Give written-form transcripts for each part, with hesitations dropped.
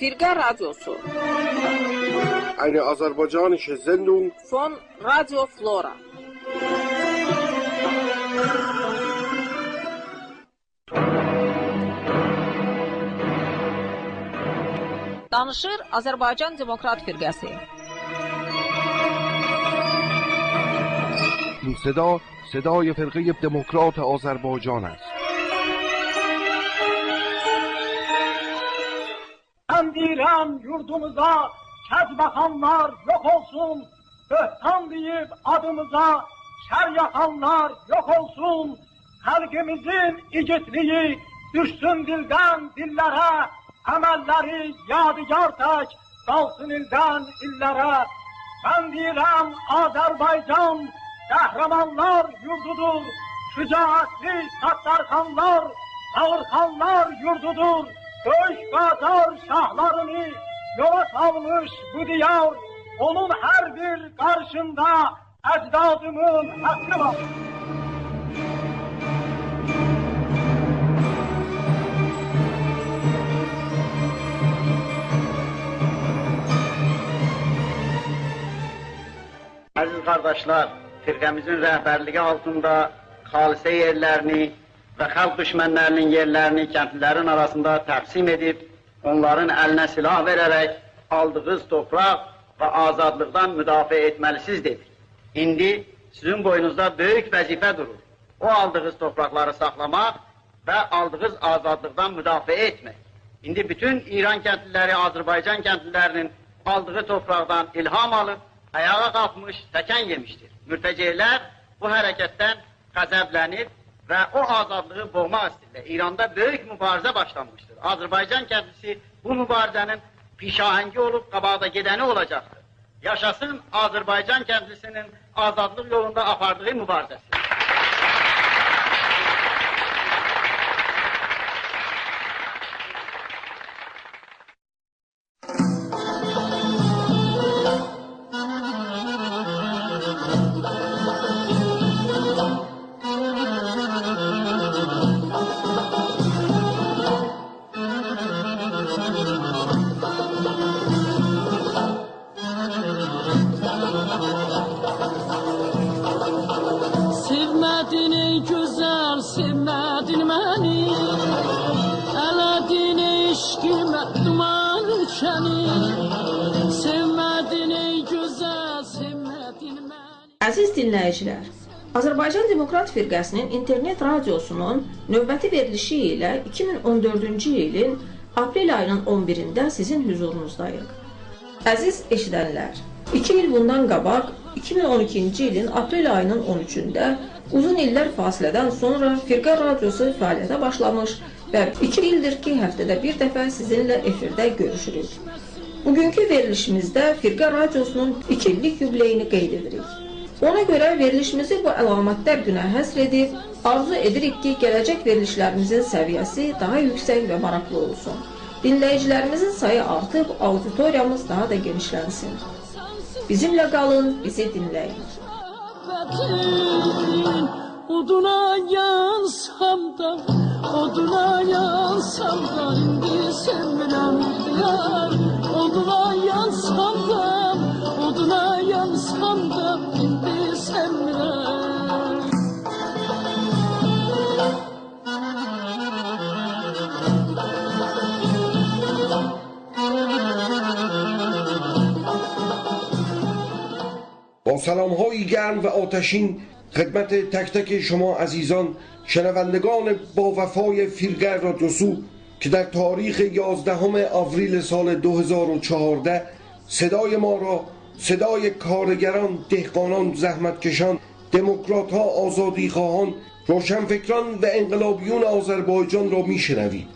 Firqa radyosu. Eine aserbaidschanische Sendung von Radio Flora. Danışır Azərbaycan Demokrat Firqəsi. این صدا صدای فرقه دموکرات آذربایجان است. Ben deyirəm yurdumuza kəz baxanlar yok olsun, böhtan deyib adımıza şər yaxanlar yok olsun, xalqimizin igidliyi düşsün dildən dillərə, əməlləri yadigar tək qalsın ildən illərə. Ben deyirəm Azərbaycan qəhrəmanlar yurdudur, şücaətli Səttarxanlar, Ağırxanlar yurdudur. Böyük Qacar şahlarını yola salmış bu diyar, onun her bir karşında ecdadımın hakkı var. Aziz kardeşler, firqemizin rəhbərliyi altında xalisə yerlərini və xalq düşmənlərinin yerlərini kəndlilərin arasında təqsim edib, onların əlinə silah verərək aldığınız torpaq və azadlıqdan müdafiə etməlisiniz dedik. İndi sizin boynunuzda böyük vəzifə durur. O aldığınız torpaqları saxlamaq və aldığınız azadlıqdan müdafiə etmək. İndi bütün İran kəndliləri, Azərbaycan kəndlilərinin aldığı torpaqdan ilham alıb, ayağa qalxmış, təkən yemişdir. Mürtəceylər bu hərəkətdən qəzəblənib və o azadlığı boğmaq istəyirlər. İranda böyük mübarizə başlanmışdır. Azərbaycan kəndlisi bu mübarizənin pişahengi olup qabağda gedəni olacaqdır. Yaşasın Azərbaycan kəndlisinin azadlıq yolunda apardığı mübarizəsi. Sevmedin ey güzel, sevmedin beni. Elədin eşkime duman ülkeni. Sevmedin ey güzel, sevmedin beni. Əziz dinləyicilər, Azərbaycan Demokrat Firqəsinin internet radiosunun növbəti verilişi ilə 2014-cü ilin aprel ayının 11-də sizin hüzurunuzdayıq. Əziz eşidənlər, 2 il bundan qabaq 2012-ci ilin aprel ayının 13-də uzun illər fasilədən sonra Firqə radiosu fəaliyyətə başlamış və 2 ildir ki, həftədə bir dəfə sizinlə efirdə görüşürük. Bugünkü verilişimizdə Firqə radiosunun 2 illik yubileyini qeyd edirik. Ona görə verilişimizi bu əlamətlər günə həsr edib, arzu edirik ki, gələcək verilişlərimizin səviyyəsi daha yüksək və maraqlı olsun. Dinləyicilərimizin sayı artıb, auditoriyamız daha da genişlənsin. Bizimlə qalın, bizi dinləyin. Oduna yansam da, oduna yansam da, indi sevmirəm diyar. Oduna yansam da, oduna yansam da, indi sevmirəm. با سلام‌های گرم و آتشین خدمت تک تک شما عزیزان شنوندگان با وفای فیرگر رادیوسو که در تاریخ 11 آوریل سال 2014 صدای ما را، صدای کارگران، دهقانان، زحمتکشان، دموکرات‌ها، آزادیخواهان، روشنفکران و انقلابیون آذربایجان را میشنوید.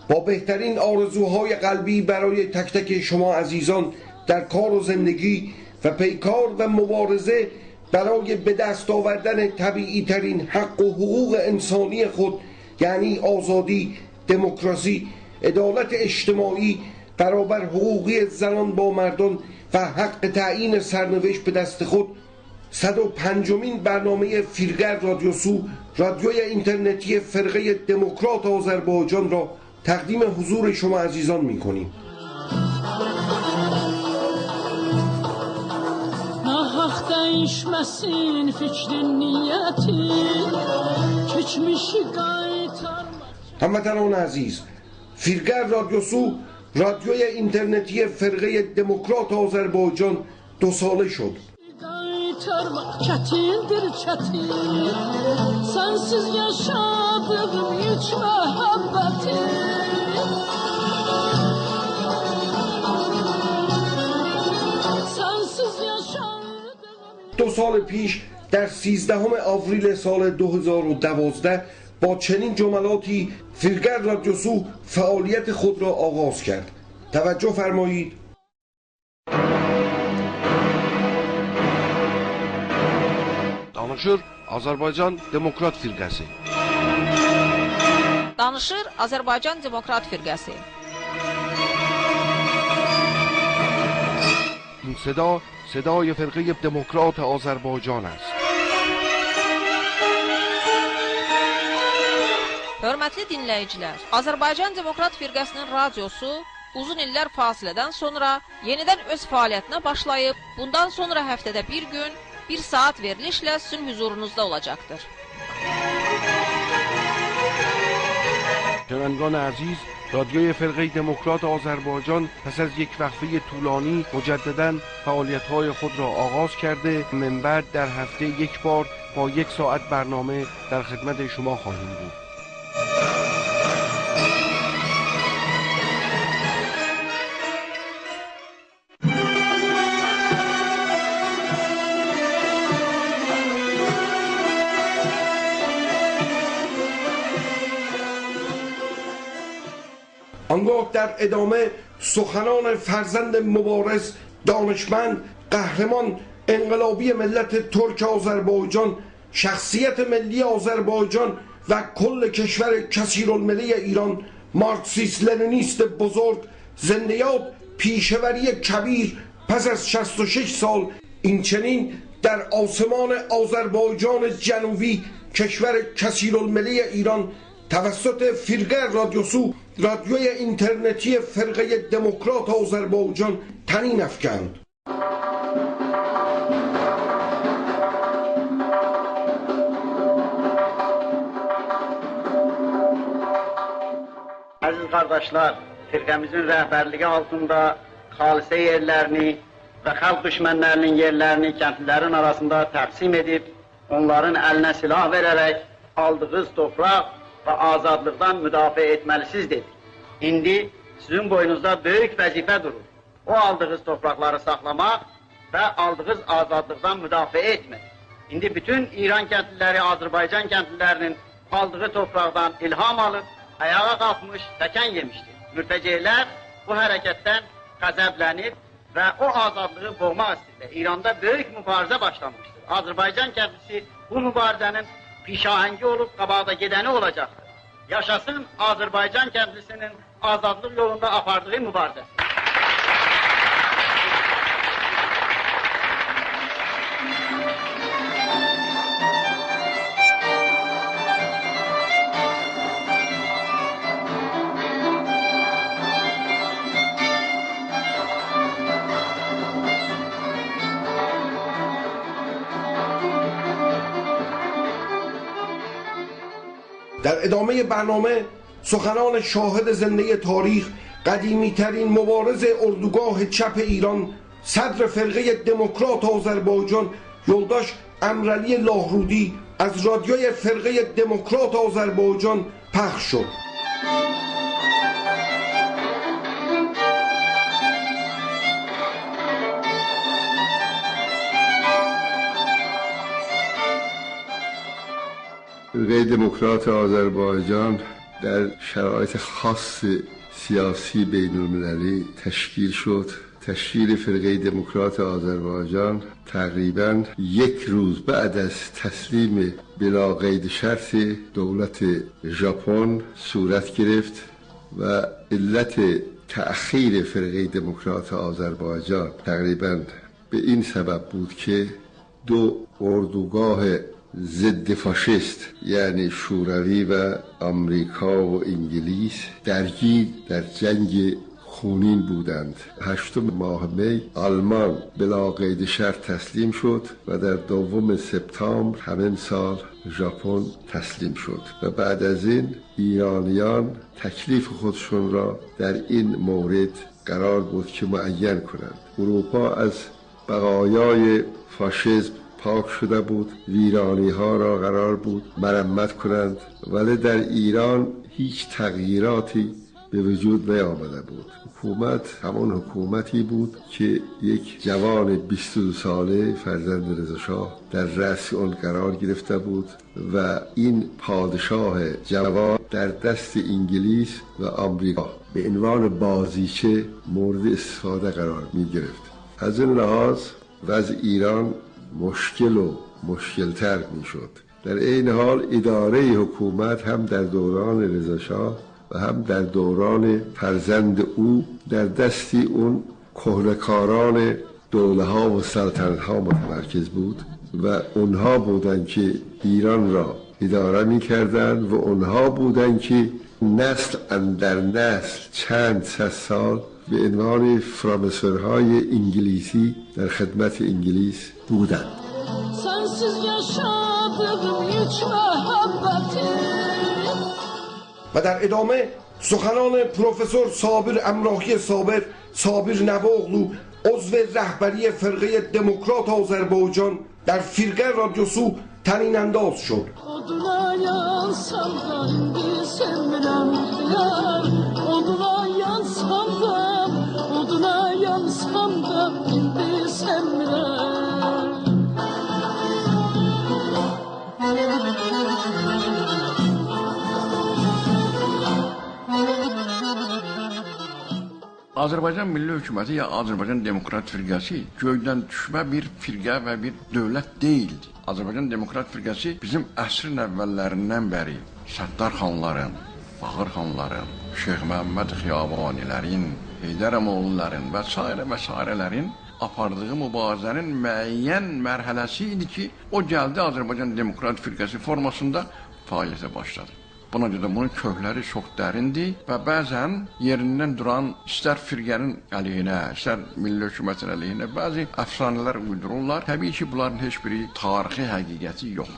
با بهترین آرزوهای قلبی برای تک تک شما عزیزان در کار و زندگی و پیکار و مبارزه برای به دست آوردن طبیعی ترین حق و حقوق انسانی خود، یعنی آزادی، دموکراسی، عدالت اجتماعی، برابر حقوقی زنان با مردان و حق تعیین سرنوشت به دست خود، 105مین برنامه فیرگر رادیوسو، رادیوی اینترنتی فرقه دموکرات آذربایجان را تقدیم حضور شما عزیزان می‌کنیم. Hak değişmesin fikrin niyetin, geçmişi qaytarmak. هموطنان عزیز، فیرگر رادیوسو رادیوی اینترنتی فرقه دموکرات آذربایجان 2 ساله شد. Qaytarmak çətindir çətin, sensiz yaşadığım hiç məhəbbəti. 2 سال پیش در 13 آوریل سال 2012 با چنین جملاتی فیرگر رادیوسو فعالیت خود را آغاز کرد. توجه فرمایید. Danışır Azərbaycan Demokrat Firqəsi. Danışır Azərbaycan Demokrat Firqəsi. این صدا صدای فرقه دموکرات آذربایجان است. Hörmətli dinləyicilər, Azərbaycan Demokrat Firqəsinin radiosu uzun illər fasilədən sonra yenidən öz fəaliyyətinə başlayıb, bundan sonra həftədə bir gün, 1 saat verilişlə sizin huzurunuzda olacaqdır. شنوندگان عزیز، رادیوی فرقه دموکرات آذربایجان پس از یک وقفه طولانی مجدداً فعالیت‌های خود را آغاز کرده. من بعد در هفته 1 بار با 1 ساعت برنامه در خدمت شما خواهیم بود. آنگاه در ادامه سخنان فرزند مبارز، دانشمند، قهرمان انقلابی ملت ترک آذربایجان، شخصیت ملی آذربایجان و کل کشور کثیرالملت ایران، مارکسیست لنینیست بزرگ، زنده یاد پیشوری کبیر پس از 66 سال، این چنین در آسمان آذربایجان جنوبی کشور کثیرالملت ایران توسط فرقه رادیوسو، رادیوی اینترنتی فرقه دموکرات آذربایجان طنین افکند. Aziz kardeşler, firqemizin rəhbərliyi altında xalisə yerlərini və xalq düşmənlərinin yerlərini kəndlilərin arasında təqsim edib, onların əlinə silah verərək aldığınız torpaq və azadlıqdan müdafiə etməlisiz dedi. İndi sizin boynunuzda böyük vəzifə durur. O aldığınız torpaqları saxlamaq və aldığınız azadlıqdan müdafiə etmək. İndi bütün İran kəndliləri, Azərbaycan kəndlilərinin aldığı torpaqdan ilham alıb, ayağa qalxmış, təkən yemişdir. Mürtəceylər bu hərəkətdən qəzəblənib və o azadlığı boğmaq istəyirlər. İranda böyük mübarizə başlamışdır. Azərbaycan kəndlisi bu mübarizənin pişahəngi olub, qabaqda gedəni olacaqdır. Yaşasın Azərbaycan kəndlisinin azadlıq yolunda apardığı mübarizəsi. در ادامه برنامه سخنان شاهد زنده تاریخ، قدیمی ترین مبارز اردوگاه چپ ایران، صدر فرقه دموکرات آذربایجان، یولداش امیرعلی لاهرودی از رادیوی فرقه دموکرات آذربایجان پخش شد. فرقه دموکرات آذربایجان در شرایط خاص سیاسی بین المللی تشکیل شد. تشکیل فرقه دموکرات آذربایجان تقریباً یک روز بعد از تسلیم بلا قید شرط دولت ژاپن صورت گرفت و علت تأخیر فرقه دموکرات آذربایجان تقریباً به این سبب بود که دو اردوگاه ضد فاشیست یعنی شوروی و آمریکا و انگلیس درگیر در جنگ خونین بودند. 8 ماه می آلمان بلا قید شرط تسلیم شد و در 2 سپتامبر همین سال ژاپن تسلیم شد و بعد از این ایرانیان تکلیف خودشون را در این مورد قرار بود که معین کنند. اروپا از بقایای فاشیسم پاک شده بود، ویرانی ها را قرار بود مرمت کنند، ولی در ایران هیچ تغییراتی به وجود نیامده بود. حکومت همون حکومتی بود که یک جوان 22 ساله فرزند رضا شاه در رأس آن قرار گرفته بود و این پادشاه جوان در دست انگلیس و آمریکا به عنوان بازیچه مورد استفاده قرار می گرفت. از این لحاظ وضع ایران مشکل و مشکلتر می شد. در این حال اداره حکومت هم در دوران رضا شاه و هم در دوران فرزند او در دستی اون کهنه‌کاران دوله ها و سلطنت ها متمرکز بود و اونها بودند که ایران را اداره می کردند و اونها بودند که نسل اندر نسل چند صد سال به عنوان فرامسورهای انگلیسی در خدمت انگلیس بودند. و در ادامه سخنان پروفسور صابر امراهی صابر نواغلو، عضو رهبری فرقه دموکرات آذربایجان در فرقه رادیوسو طنین انداز شد. Azərbaycan Milli Hökuməti ya Azərbaycan Demokrat Firqəsi göydən düşmə bir firqə və bir dövlət deyildi. Azərbaycan Demokrat Firqəsi bizim əsrin əvvəllərindən bəri Səttar xanların, Bağır xanların, Şeyx Məhəmməd Xiyabanilərin, Heydər Əmoğluların və s. apardığı mübarizənin müəyyən mərhələsi idi ki, o gəldi Azərbaycan Demokrat Firqəsi formasında fəaliyyətə başladı. Buna görə də bunun kökləri çox dərindir və bəzən yerindən duran istər firqənin əleyhinə, istər milli hökumətin əleyhinə bəzi əfsanələr uydururlar. Təbii ki, bunların heç biri tarixi həqiqəti yox.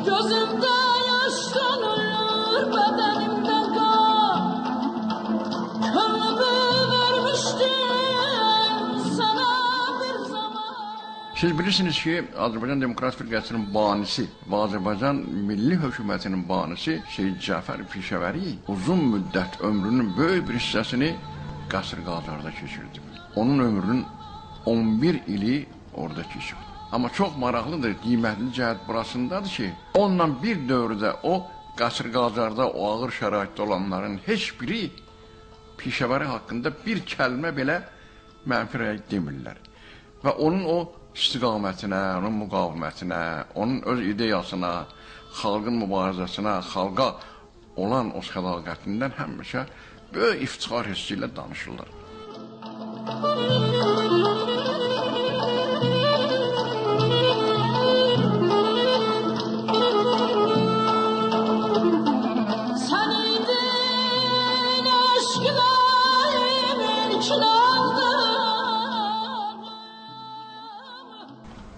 Gözümdə yaşlanır, bədənimdə qan, könlümü vermişdim sana bir zaman. Siz bilirsiniz ki, Azərbaycan Demokrat Firqəsinin banisi və Azərbaycan Milli Hökumətinin banisi Şeyh Cəfər Pişəvəri uzun müddət ömrünün böyük bir hissəsini Qasırğacarda keçirdi. Onun ömrünün 11 ili orada keçirdi. Amma çox maraqlıdır, qiymətli cəhət burasındadır ki, onunla bir dövrdə o Qasırğacarda o ağır şəraitdə olanların heç biri Pişəvəri haqqında bir kəlmə belə mənfi rəy demirlər. Və onun o istiqamətinə, onun müqavimətinə, onun öz ideyasına, xalqın mübarizəsinə, xalqa olan o sədaqətindən həmişə böyük iftixar hissi ilə danışırlar. Sen idin aşklarımın kilandı.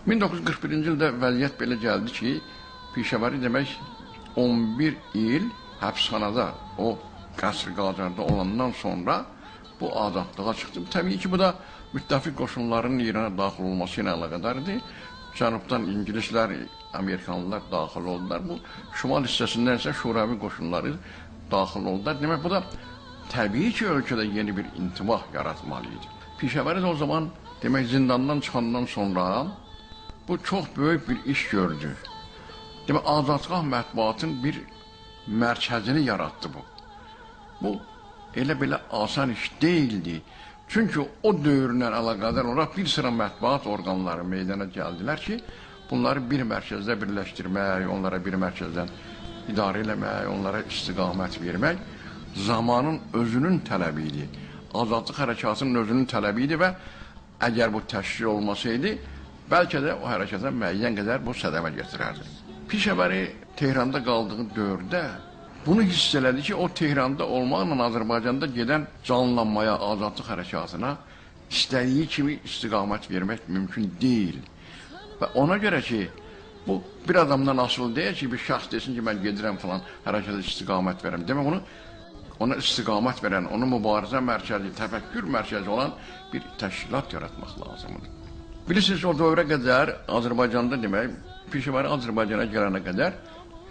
1941-ci ildə vəziyyət belə gəldi ki, Pişəvəri demək 11 il həbsxanada o Qasırğacarda olandan sonra bu azadlığa çıxdı. Təbii ki, bu da müttəfiq qoşunların İrana daxil olması ilə əlaqədardır. Cənubdan İngilislər, Amerikanlılar daxil oldular. Bu şimal hissəsindən isə Şuravi qoşunları daxil oldular. Demək, bu da təbii ki, ölkədə yeni bir intibah yaratmalıydı. Pişəvəri də o zaman demək zindandan çıxandan sonra bu çox böyük bir iş gördü. Demək, azadlıq mətbuatın bir mərkəzini yarattı bu. Bu, elə belə asan iş deyildi. Çünki o dövrlə əlaqədar olaraq bir sıra mətbuat orqanları meydana gəldilər ki, bunları bir mərkəzdə birləşdirmək, onlara bir mərkəzdən idarə eləmək, onlara istiqamət vermək zamanın özünün tələbi idi. Azadlıq hərəkatının özünün tələbi idi və əgər bu təşkil olmasaydı, bəlkə də o hərəkata müəyyən qədər bu sədəmə gətirərdi. Pişəvəri Tehranda qaldığı dövrdə bunu hiss elədi ki, o Tehranda olmaqla Azərbaycanda gedən canlanmaya, azadlıq hərəkatına istədiyi kimi istiqamət vermək mümkün deyil. Və ona görə ki, bu bir adamdan asılı deyil ki, bir şəxs desin ki, mən gedirəm falan hərəkata istiqamət verəm. Demək, ona istiqamət verən, onu mübarizə mərkəzi, təfəkkür mərkəzi olan bir təşkilat yaratmaq lazımdır. Bilirsiniz, o dövrə qədər Azərbaycanda demək, Pişəvəri Azərbaycana gələnə qədər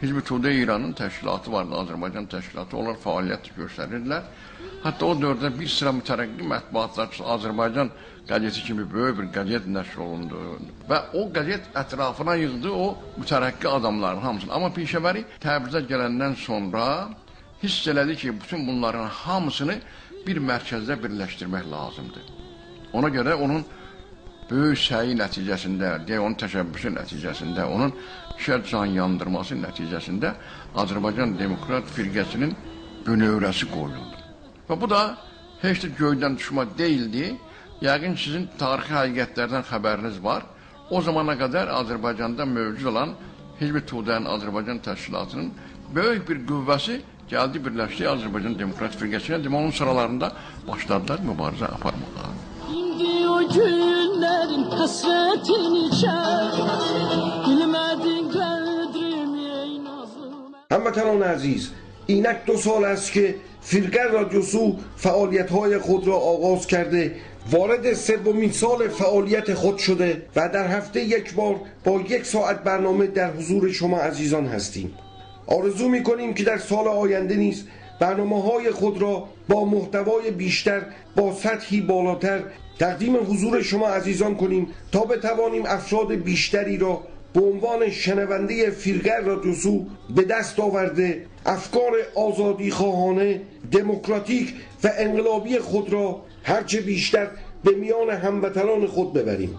Hizb-i Tudə İranın təşkilatı vardı, Azərbaycan təşkilatı, onlar fəaliyyət göstərirdilər. Hətta o dövrdə bir sıra mütərəqqi mətbuatlar, Azərbaycan qəzeti kimi böyük bir qəzet nəşr olundu və o qəzet ətrafına yığdı o mütərəqqi adamların hamısını. Amma Pişəvəri Təbrizə gələndən sonra hiss elədi ki, bütün bunların hamısını bir mərkəzdə birləşdirmək lazımdır. Ona görə onun böyük səyi nəticəsində, onun təşəbbüsü nəticəsində, onun işə can yandırması nəticəsində Azərbaycan Demokrat Firqəsinin bünövrəsi qoyuldu. Və bu da heç də göydən düşmə deyildi. Yəqin sizin tarixi həqiqətlərdən xəbəriniz var. O zamana qədər Azərbaycanda mövcud olan Hizb-i Tudənin Azərbaycan təşkilatının böyük bir qüvvəsi gəldi birləşdi Azərbaycan Demokrat Firqəsinə. Demək, onun sıralarında başladılar mübarizə aparmağa. İndi o günlərin həsrətini çək, bilmədin qədrimi ey nazım. هموطنان عزیز، اینک 2 سال است که فیلگر رادیوسو فعالیت‌های خود را آغاز کرده، وارد 3مین سال فعالیت خود شده و در هفته یک بار با 1 ساعت برنامه در حضور شما عزیزان هستیم. آرزو می‌کنیم که در سال آینده نیز برنامه‌های خود را با محتوای بیشتر، با سطحی بالاتر تقدیم حضور شما عزیزان کنیم تا بتوانیم افراد بیشتری را به عنوان شنونده فیلگر رادیوسو به دست آورده افکار آزادی خواهانه، دموکراتیک و انقلابی خود را هرچه بیشتر به میان هموطنان خود ببریم.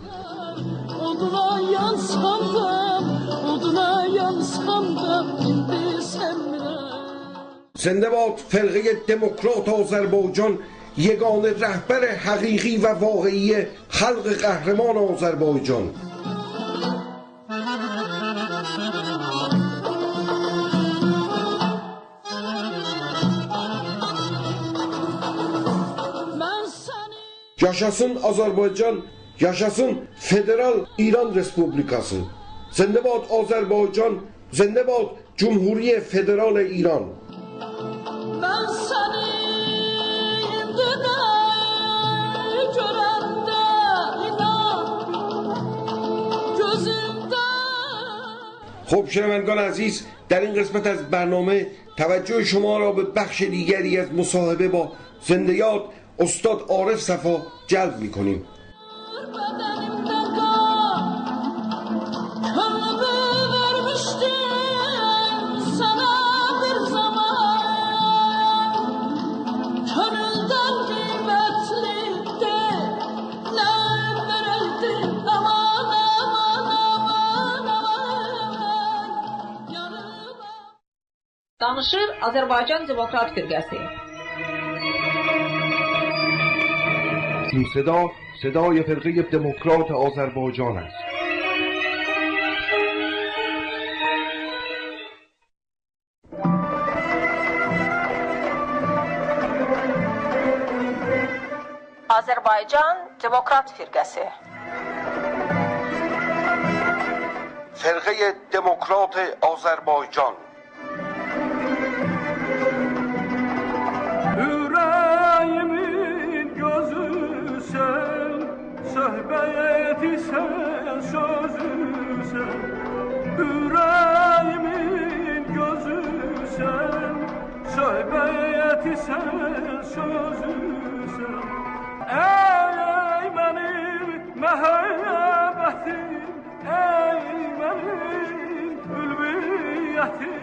زنده باد فرقه دموکرات آذربایجان، یگانه رهبر حقیقی و واقعی خلق قهرمان آذربایجان. Yaşasın Azərbaycan, yaşasın Federal İran Respublikası. Zinde bad Azərbaycan, zinde bad Cumhuriye Federal İran. Ben seni imdide görende inan gözümde. خب شنوندگان عزیز، در این قسمت از برنامه توجه شما را به بخش دیگری از مصاحبه با زنده یاد استاد عارف صفا جلب می‌کنیم. Danışır Azərbaycan Demokrat Firqəsi. این صدا صدای فرقه دموکرات آذربایجان است. Azərbaycan Demokrat Firqəsi. فرقه دموکرات آذربایجان. Yüreğimin gözü sen, söhbeti sen, sözü sen. Yüreğimin gözü sen, söhbeti sen, sözü sen. Ey benim mehebbetim, ey benim ülviyetim.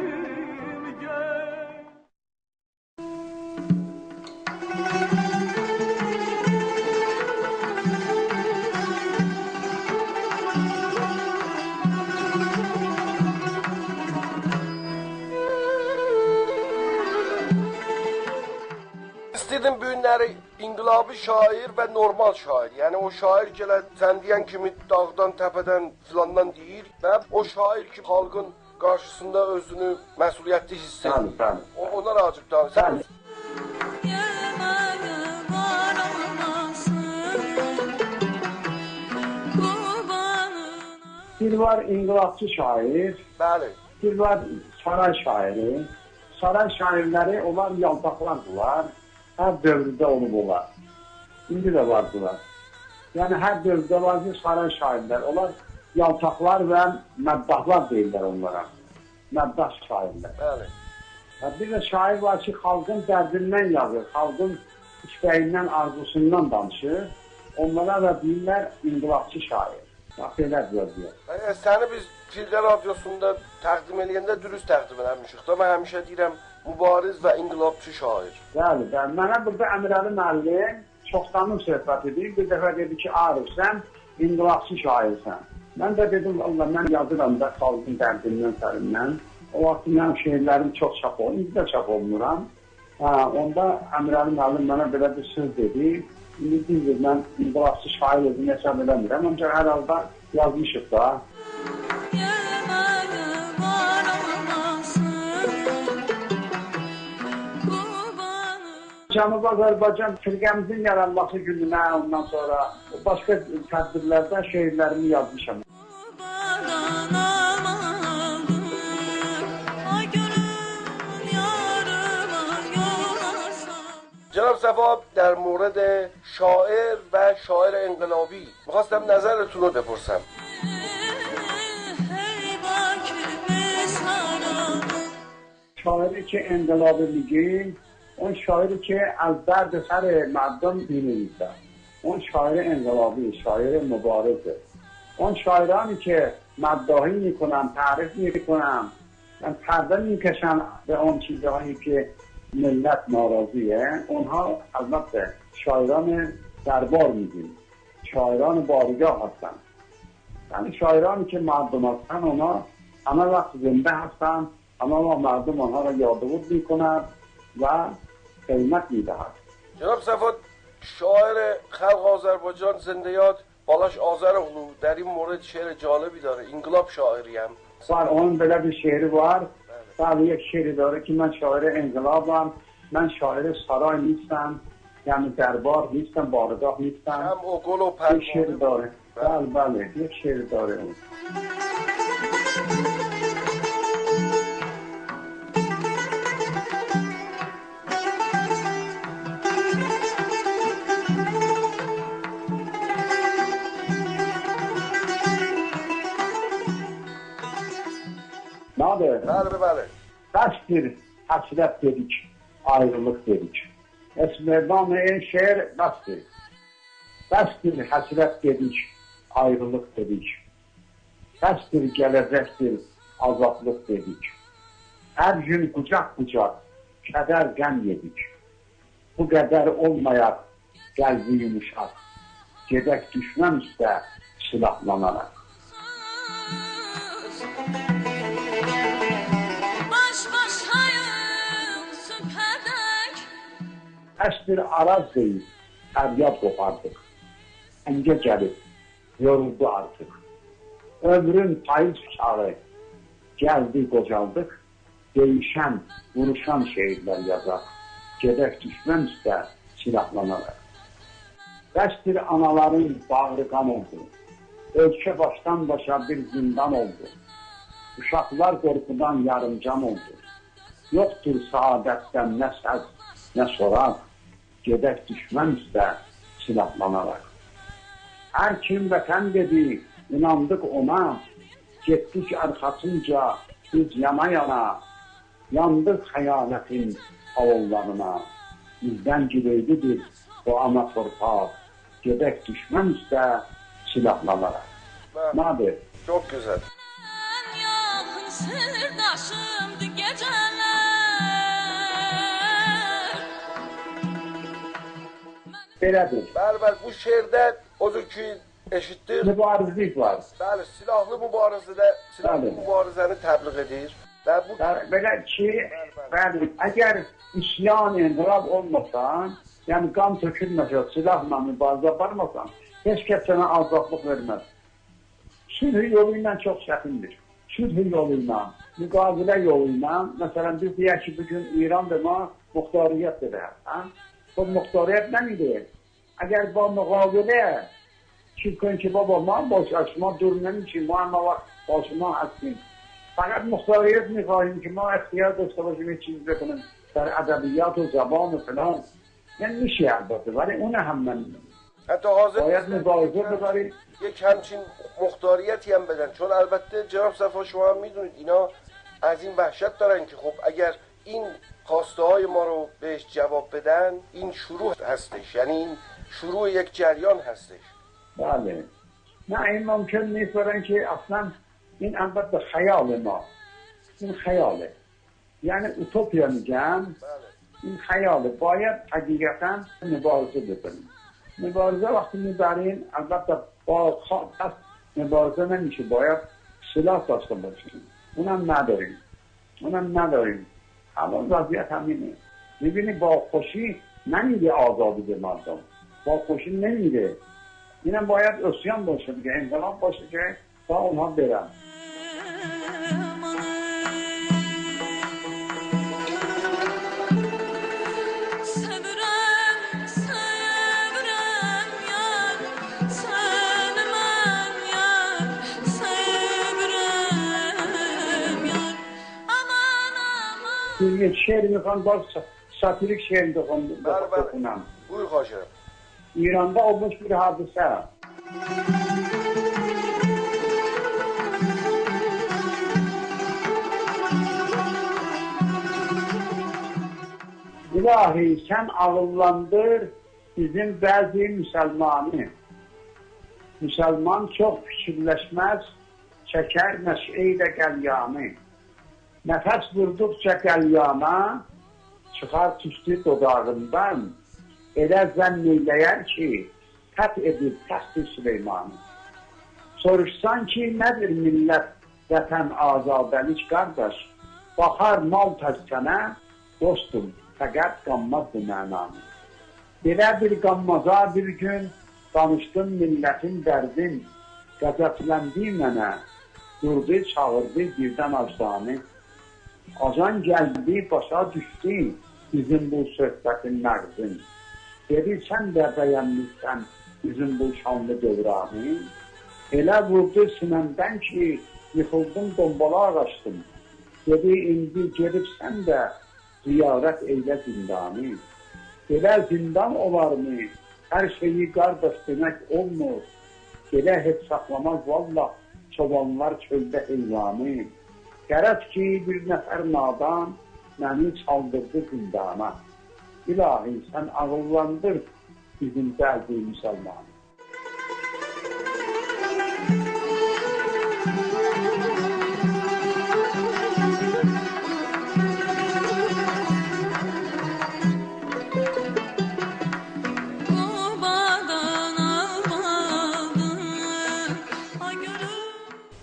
İstədim bu günləri inqilabi şair və normal şair. Yəni o şair ki, sən deyən kimi dağdan, təpədən filandan deyir və o şair ki, xalqın qarşısında özünü məsuliyyətli hiss edir. Onlar azıq danışır. Bir var inqilabçı şair, Bəli. bir var saray şairi. Saray şairləri onlar yaltaqlardılar. Hər dövrdə olub olar. İndi də vardılar. Yəni hər dövrdə var ki, saray şairlər. Onlar yaltaqlar və məddahlar deyirlər onlara. Məddah şairlər. Bəli. Bir də şair var ki, xalqın dərdindən yazır, xalqın istəyindən, arzusundan danışır. Onlara da deyirlər inqilabçı şair. Bax, elə deyirlər. Səni biz Filqər Radiosunda təqdim edəndə dürüst təqdim eləmişik da. Mən həmişə deyirəm mübariz və inqilabçı şair. Bəli, bəli. Mənə burada Əmirəli müəllim çoxdanın söhbət edir. Bir dəfə dedi ki, Arif, sən inqilabçı şairsən. Mən də dedim, Allah, mən yazıram da xalqın dərdindən, sərindən. O vaxt mənim şeirlərim çox çap olunur, indi də çap olunuram. Onda Əmirəli müəllim mənə belə bir söz dedi. İndi deyir, mən inqilabçı şair özüm hesab eləmirəm. Ancaq hər halda yazmışıq da. Cənubi Azərbaycan firqəmizin yaranması gününə, ondan sonra başqa tədbirlərdə şeirlərimi yazmışam. جناب صفا در مورد شاعر و شاعر انقلابی میخواستم نظرتون رو بپرسم. شاعری که انقلابی میگیم اون شاعری که از درد سر مردم می‌نویسه. اون شاعر انقلابی، شاعر مبارزه. اون شاعرانی که مداحی میکنن، تعریف میکنن، پرده میکشن به اون چیزهایی که ملت ناراضیه، اونها البته شاعران دربار میگیم، شاعران بارگاه هستن. یعنی شاعرانی که مردم هستن، اونا همه وقت زنده هستن، اما مردم آنها را یادبود میکنند و قیمت میدهند. جناب صفوت، شاعر خلق آذربایجان زنده یاد بالاش آذرغلو در این مورد شعر جالبی داره، انقلاب شاعری هم. اون بلد شعری var. بعد یک شعری داره که من شاعر انقلابم، من شاعر سرای نیستم، یعنی دربار نیستم، بارگاه نیستم. هم و گل و یک شعر داره. بله یک شعر داره اون. Bəli. Kaç bir hasret dedik, ayrılık dedik. Esmerdan şehir bastı. Kaç bir hasret dedik, ayrılık dedik. Kaç bir gelecektir, azaplık dedik. Her gün kucak kucak, keder gem yedik. Bu kadar olmayak, geldi yumuşak. Gedek düşmem iste silahlanarak. Kaç bir araz değil, feryat kopardık. Enge gelip, yoruldu artık. Ömrün payız çağı, geldi kocaldık. Değişen, vuruşan şehirler yazar. Gedek düşmem iste silahlanarak. Kaç bir anaların bağrı kan oldu. Ölçe baştan başa bir zindan oldu. Uşaklar korkudan yarımcan oldu. Yoktur saadetten ne ses, ne sorar. Gedek düşmem iste silahlanarak. Her kim vatan dedi, inandık ona. Gittik arkasınca biz yana yana. Yandık hayanetin avullarına. Bizden gideydidir o ana torpaq. Gedek düşmem iste silahlanarak. Nadir? Çok güzel. Yakın sırdaşımdı geceler. Belədir. Bəli, bu şeirdə odur ki, eşitdir. Mübarizlik var. Bəli, silahlı mübarizəni təbliğ edir. Belə ki, əgər isyan, inqilab olmasan, yəni qan tökülməsə, silahla mübarizə aparmasan, heç kəs sənə azadlıq verməz. Sülh yolu ilə çox çətindir. Sülh yolu ilə, müqavilə yolu ilə, məsələn, biz deyək ki, bugün İran demə muxtariyyət edər. Bu muxtariyyət nə deyir? Əgər bu müqavilə çıkın ki, baba, mən boş açma durmam ki, mən başıma açmayım. Fakat muxtariyyət می‌خواهیم ki, ما اختیار داشته باشیم چیز بکنیم در ادبیات و زبان و فلان. یعنی میشه البته، ولی اون هم من حتی حاضر باید مبارزه بذارید یک همچین مختاریتی هم بدن، چون البته جناب صفا شما هم میدونید اینا از این وحشت دارن که خب اگر این خواسته های ما رو بهش جواب بدن، این شروع هستش، یعنی این شروع یک جریان هستش. بله. نه این ممکن نیست، برای که اصلا این البته خیال ما، این خیاله، یعنی اوتوپیا میگم، این خیاله. باید حقیقتا مبارزه بکنیم. مبارزه وقتی میبریم البته با دست مبارزه نمیشه، باید سلاح داشته باشیم. اونم نداریم. الان وضعیت همینه. میبینی با خوشی نمیده آزادی به مردم، با خوشی نمیده. اینم باید اسیان باشه دیگه، انقلاب باشه که با اونها برن. یک شعر میخوام، باز ساتیریک شعر بخونم. بوی خواهشم. ایران'da olmuş bir hadise. İlahi sen ağıllandır bizim bazı Müslümanı. Müslüman çok fikirleşmez, çeker neşeyle gelyanı. Nefes vurdukça gelyana, çıkar tüstü dodağından, elə zənneyləyer ki, tət edib təxt-i Süleymanı. Soruşsan ki, nədir millət, vətən azadəlik qardaş, baxar mal təzkənə, dostum, fəqət qanmaz bu mənanı. Belə bir qanmaza bir gün, danışdım millətin dərdin, qəzəfləndi mənə, durdu, çağırdı birdən acdanı. Acan gəldi, başa düşdü bizim bu söhbətin nəqdin. Dedi, sən də bəyənmişsən bizim bu şanlı dövranı. Elə vurdu sinəmdən ki, yıxıldım, dombala ağaçdım. Dedi, indi gedib sən də ziyarət eylə zindanı. Elə zindan olarmı? Hər şeyi qardaş demək olmur. Elə heç saxlamaz vallah çobanlar çöldə heyvanı. Qərəz ki, bir nəfər nadan məni çaldırdı zindana. İlahi, sən ağıllandır bizim dərdi müsəlmanı.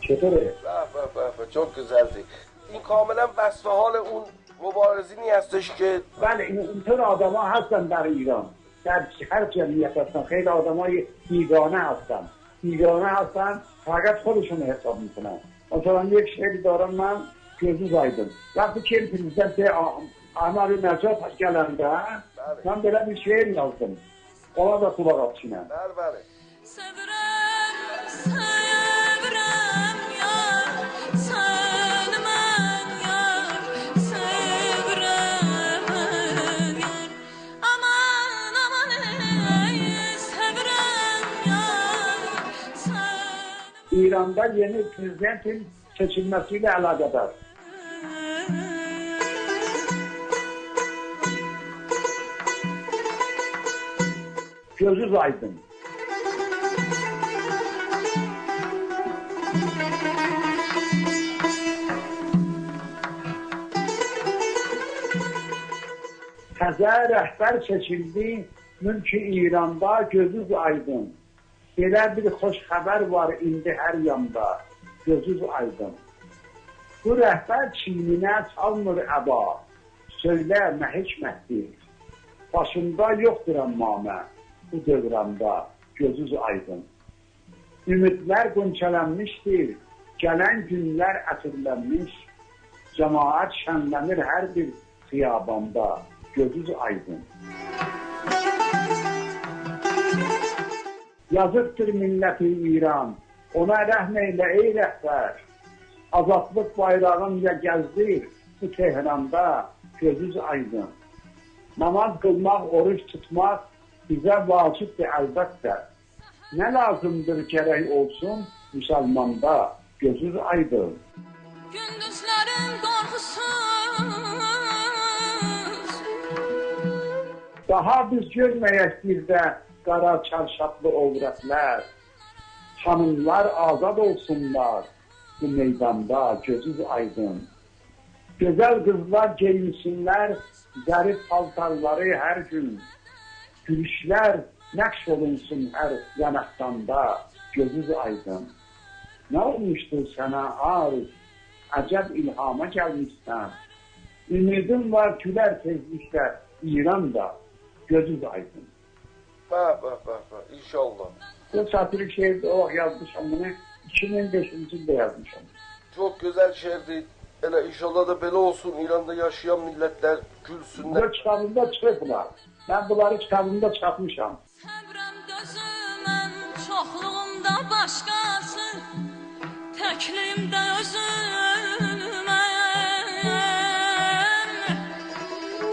چطوره؟ çok güzeldi. این کاملا وصف حال اون مبارزینی هستش که بله اینطور آدم ها هستن در ایران، در هر جمعیت هستن، خیلی آدم های بیگانه هستن، فقط خودشون حساب میکنن. مثلا یک شعری دارم من، Gözü Aydın. وقتی که prezident Ahmet Necdet gelende ben böyle bir şiir yazdım. Ona da kulak atışına. Bəli. İran'da yeni prezidentin seçilmesiyle alakadar. Gözü Aydın. Təzə rəhbər seçildi, mülk-i İranda gözü Aydın. Belə bir xoş xəbər var indi hər yanda, gözü Aydın. Bu rəhbər çininə çalmır əba, söylə nə hikmətdir. Başında yoxdur əmmamə, bu dövrəmdə, gözü Aydın. Ümidlər qönçələnmişdir, gələn günlər əsirlənmiş, cəmaət şənlənir hər bir xiyabanda, gözü Aydın. Yazıqdır milləti İran, ona rəhm eylə ey rəhbər. Azadlıq bayrağınca gəzdir bu Tehranda, gözü Aydın. Namaz qılmaq, oruç tutmaq bizə vacibdir əlbəttə. Nə lazımdır gərək olsun müsəlmanda, gözü Aydın. Gündüzlərin qorxusuz. Daha biz görməyək bir də qara çarşaflı övrətlər, hanımlar azad olsunlar bu meydanda, gözü Aydın. Gözəl qızlar geyinsinlər, zərif paltarları hər gün, gülüşlər nəqş olunsun hər yanaqdanda, gözü Aydın. Nə olmuşdur sənə Arif, əcəb ilhama gəlmişsən, ümidim var gülər tezliklə İranda, gözü Aydın. İnşallah. Bu satırlık şehirde o yazmışım bunu, 2005 yılda yazmışım. Çok güzel şehirdi. Hele inşallah da belə olsun, İran'da yaşayan milletler gülsünler. Bu kitabımda çıkıblar. Ben bunları kitabımda çakmışam. Səbrəm gözümün çoxluğunda başqası, təklimdə özüməyəm.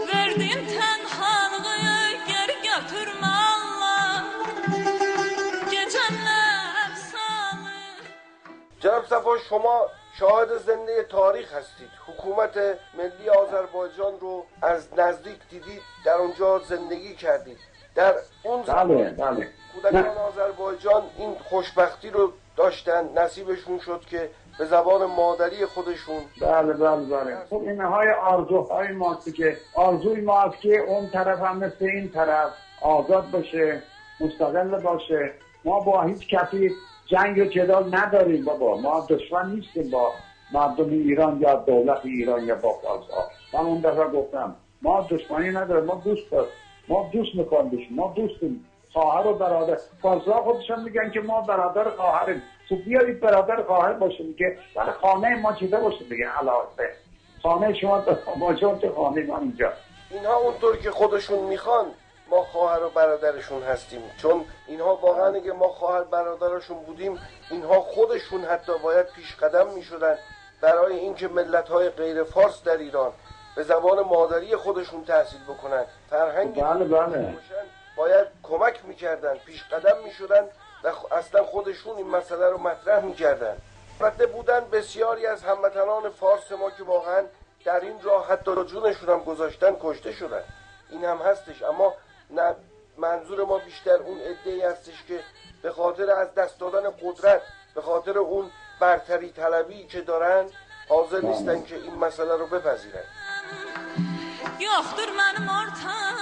Verdim tənhalığı geri götürmə Allah, gecəmlər salır. جناب صفا شما شاهد زنده تاریخ هستید. حکومت ملی آذربایجان رو از نزدیک دیدید، در اونجا زندگی کردید. در اون زمان کودکان آذربایجان این خوشبختی رو داشتن، نصیبشون شد که به زبان مادری خودشون. بله. خب اینهای آرزوهای ماست که آرزوی ماست که اون طرف هم مثل این طرف آزاد باشه، مستقل باشه. ما با هیچ کسی جنگ و جدال نداریم بابا. ما دشمن نیستیم با مردم ایران یا دولت ایران یا با فارس‌ها. من اون دفعه گفتم ما دشمنی نداریم، ما دوست میکنیم، ما دوستیم، خواهر و برادر. فارس‌ها خودشون میگن که ما برادر خواهریم. تو بیایید برادر خواهر باشیم که برای خانه ما چیزا باشه دیگه. علاوه خانه شما ما چه خانه ما اینجا. اینها اونطور که خودشون میخوان ما خواهر و برادرشون هستیم، چون اینها واقعا اگه ما خواهر برادرشون بودیم اینها خودشون حتی باید پیش قدم میشدن برای اینکه ملت‌های غیر فارس در ایران به زبان مادری خودشون تحصیل بکنن، فرهنگ باید کمک میکردن، پیش قدم میشدن و اصلا خودشون این مسئله رو مطرح میکردن. البته بودن بسیاری از هموطنان فارس ما که واقعا در این راه حتی جونشون هم گذاشتن، کشته شدن، این هم هستش. اما نه، منظور ما بیشتر اون عده‌ای هستش که به خاطر از دست دادن قدرت، به خاطر اون برتری طلبی که دارن حاضر نیستن که این مسئله رو بپذیرن. Yoxdur mənim ortam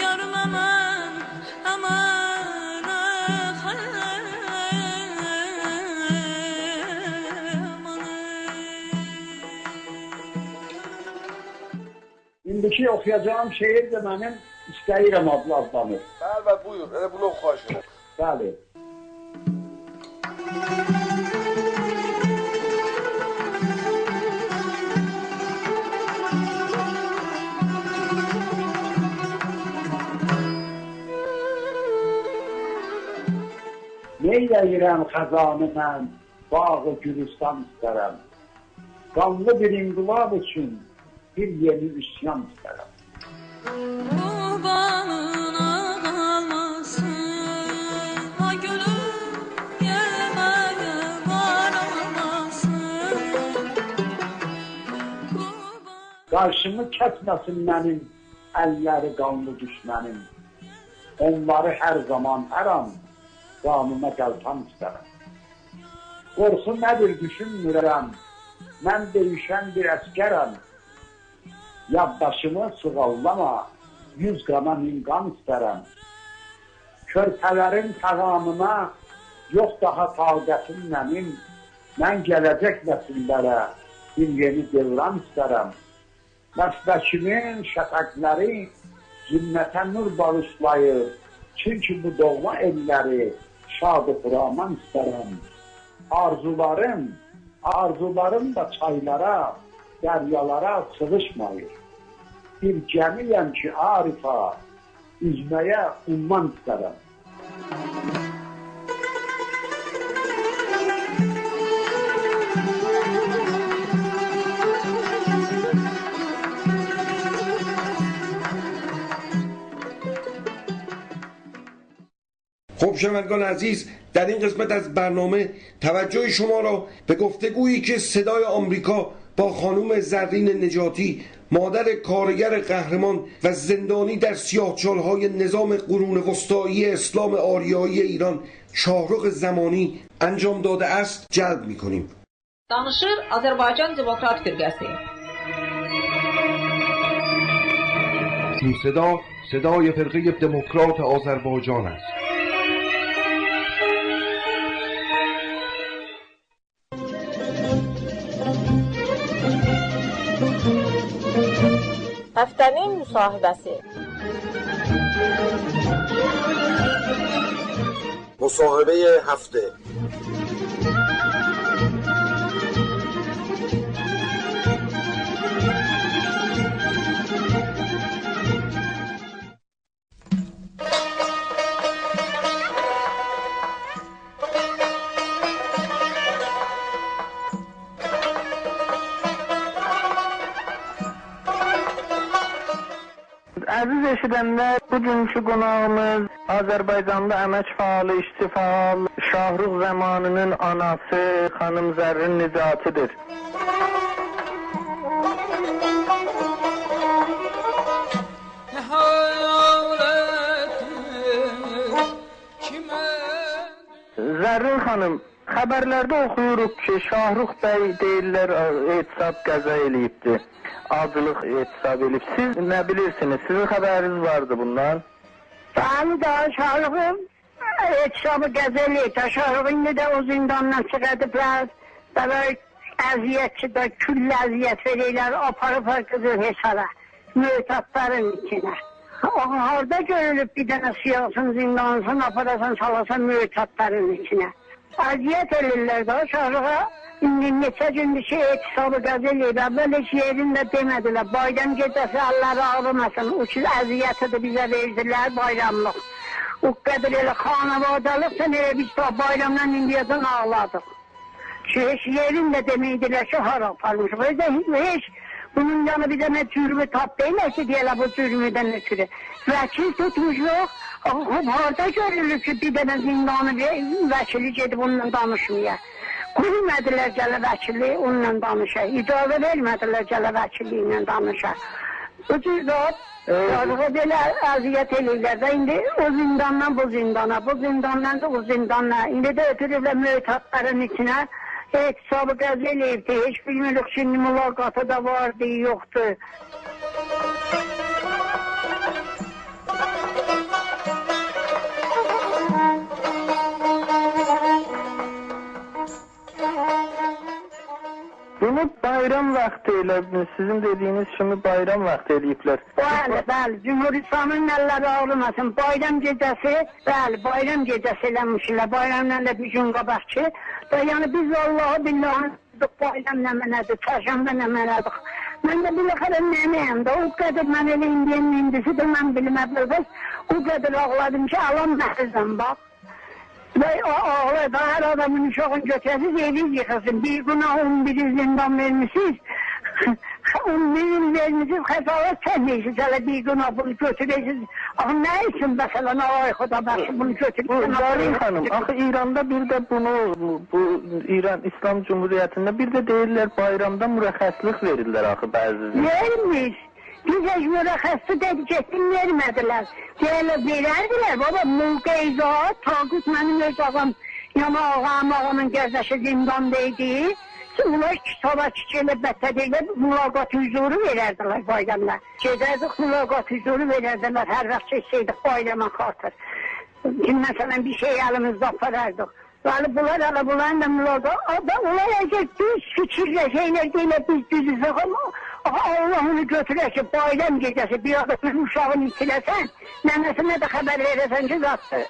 Yarım aman aman İndiki oxuyacağım şeir de mənim istəyirəm adlanır. Bəli, buyur, elə bunu xahiş edirəm. Bəli. Neyləyirəm xəzanı mən, bağı gülüstan istərəm. Qanlı bir inqilab üçün bir yeni üsyan istərəm. Qarşımı kəsməsin mənim əlləri qanlı düşmənim. Onları hər zaman, hər an qanuna qəltan istərəm. Qorxu nədir düşünmürəm, mən döyüşən bir əskərəm. Yaddaşımı sığallama, yüz qana min qan istərəm. Körpələrin təğamına yox daha taqətim mənim. Mən gələcək nəsillərə bir yeni devran istərəm. Məsləkimin şəfəqləri zülmətə nur bağışlayır. Çünki bu doğma elləri şad-ı xuraman istərəm. Arzularım da çaylara, dəryalara sığışmayır. Bir gəmiyəm ki, Arifa, üzməyə umman istərəm. خب شنوندگان عزیز، در این قسمت از برنامه توجه شما را به گفتگویی که صدای آمریکا با خانم زرین نجاتی، مادر کارگر قهرمان و زندانی در سیاهچال‌های نظام قرون وسطایی اسلام آریایی ایران شاهرخ زمانی انجام داده است جلب می‌کنیم. Danışır Azərbaycan Demokrat Firqəsi. این صدا صدای فرقه دموکرات آذربایجان است. Həftənin müsahibəsi. مصاحبه هفته. Əziz eşidənlər, bugünkü qonağımız Azərbaycanda əmək fəalı, işçi fəal, Şahrux zamanının anası xanım Zərrin Nicatıdır. Zərrin xanım, xəbərlərdə oxuyuruq ki, Şahrux bəy deyirlər etisab qəza eləyibdi. Acılıq etisab eləyib. Siz nə bilirsiniz? Sizin xəbəriniz vardı bundan? Bəli, daha Şahrux etisabı qəza eləyib. Şahrux indi də o zindandan çıxardıblar. Belə əziyyətçi də küllə əziyyət verirlər, aparıb qızıl hesara, mühtatların içinə. Harada görülüb bir dənə siyasın zindansın, aparasan salasan mühtatların içinə. Əziyyət edirlər də Şahruğa. İndi neçə gündür ki, etisabı qəza eləyib. Əvvəl heç yerində demədilər. Bayram gecəsi Allah'ı ağlamasın. O ki, əziyyəti bizə verdilər bayramlıq. O qədər elə xanavadalıqsan elə biz ta bayramdan indiyədən ağladıq. Ki, heç yerində deməkdilər ki, hara aparmışıq. Heç bunun yanı bir dənə cürmü tap deyilər ki, deyələ bu cürmüdən ötürü. Vəkil tutmuşuq. Harada görülür ki, bir dənə zindanı vəkili gedib onunla danışmaya. Qoymədilər gələ vəkili onunla danışa. İcazə vermədilər gələ vəkili ilə danışa. Bu cüzdat, Şahruğa belə əziyyət eləyirlər də, indi o zindandan bu zindana, bu zindandan da o zindana. İndi də ötürürlər mühtatların içinə. Etisabı qəza eləyibdi, heç bilmirik şimdi mülaqatı da vardı, yoxdur. Bunu bayram vaxtı elə, sizin dediyiniz kimi bayram vaxtı eləyiblər. Bəli, Cumhuristanın əlləri ağlamasın. Bayram gecəsi, bəli, bayram gecəsi eləmişlər. Bayramdan da bir gün qabaq ki. Yəni biz Allah'a billahi bayram nə mənədir, çarşamba nə mənədir. Mən də biləxərə nənəyəm də, o qədər mən elə indiyin indisi də mən bilmədilər. O qədər ağladım ki, alam məhrizəm bax. Və ağlayıb, hər adamın uşağın götürəsiz, eviz yıxılsın. Bir günah 11 zindan vermişsiniz. 11 vermişsiniz, xəsalət çəkmişsiniz. Hələ bir günah bunu götürəsiniz. Axı nə üçün məsələn, ay xuda bəxşi bunu götürəsiniz? Zərin xanım, axı İranda bir də bunu, bu İran İslam Cumhuriyyətində bir də deyirlər bayramda mürəxəslik verirlər axı bəzi. Vermiş. Biz heç mürəxəsli dedikətini vermədilər. Deyələr, verərdilər, baba, mülqeyzat, Taqut mənim öz ağam, yana ağamın gəzəşi zindanda idi. Onlar kitaba çiçələ bətə deyilər, mülaqat hüzuru verərdilər bayramda. Gedərdik, mülaqat hüzuru verərdilər, hər vaxt çəksəydik bayrama xatır. Məsələn, bir şey əlimizdə aparardıq. Yəni, bunların da mülaqat, onlar əgər düz fikirlə şeylər deyilər, biz düzüzük ama, Allah onu götürər ki, bayram gecəsi bir adamın uşağını itiləsən, nənəsinə də xəbər verəsən ki, zatdır.